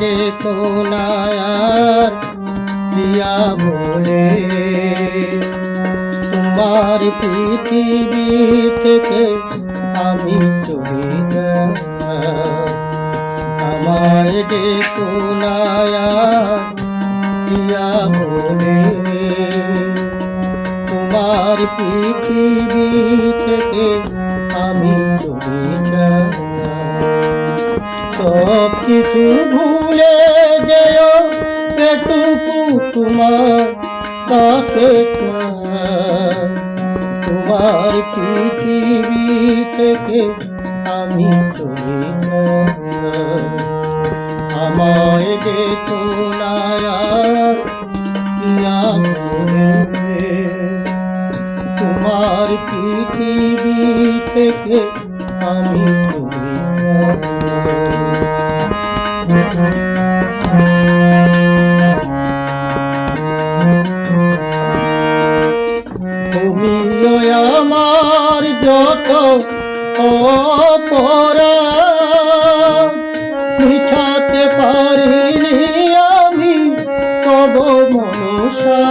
দেখো না আর প্রিয়া বলে, তোমার পৃথিবী থেকে আমি চলে যাই। আমায় দেখো না আর প্রিয়া বলে, তোমার পৃথিবী থেকে আমি চলে যাই। সব কিছু ভুলে যেও, এটুকু তোমার কাছে চাই। তোমার পৃথিবী থেকে আমি চলে যাই। আমায় দেখো না আর প্রিয়া বলে, তোমার পৃথিবী থেকে আমি চলে যাই। তুমিও আমার যত অপরাধ, মিটাতে পারিনি আমি তব মনসা।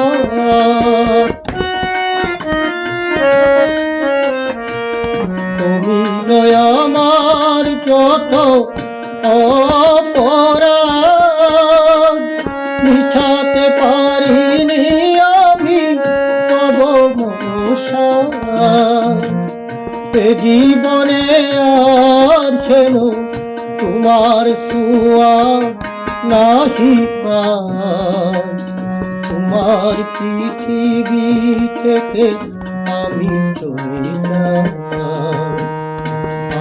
তুমিও আমার যত অপরাধ, মিটাতে পারিনি আমি তব মনসা। এ জীবনে আর যেন তোমার ছোঁয়া নাহি পাই। তোমার পৃথিবী থেকে আমি চলে যাই।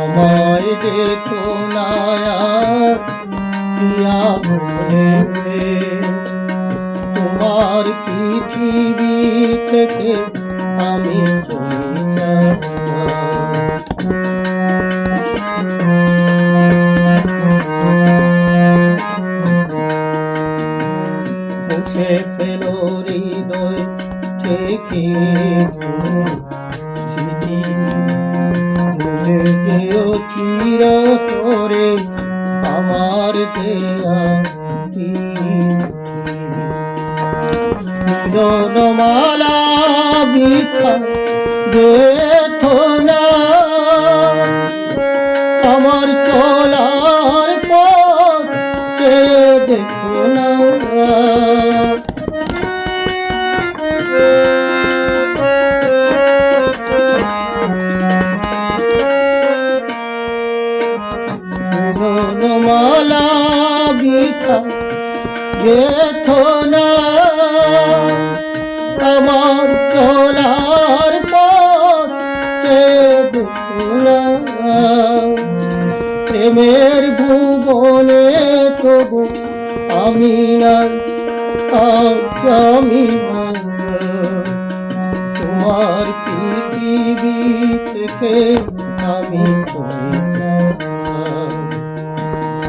আমায় দেখো না আর প্রিয়া বলে, তোমার পৃথিবী থেকে আমি চলে যাই। মুছে ফেলো হৃদয় থেকে স্মৃতি, ভুলে যেও চিরতরে আমার দেয়া মিলনমালা বৃথা গেথো না। আমার চলার পথ চেয়ে দেখো না। মিলনমালা বৃথা গেথো না। আমার চলার পথ চেয়ে দেখো না। প্রেমের ভুবনে তবু আমি নাই, আজ আমি নাই। তোমার পৃথিবী থেকে আমি চলে যাই।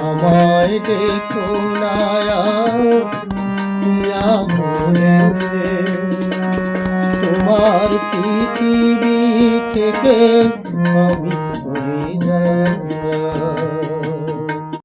আমায় দেখো না আর প্রিয়া বলে, তোমার পৃথিবী থেকে আমি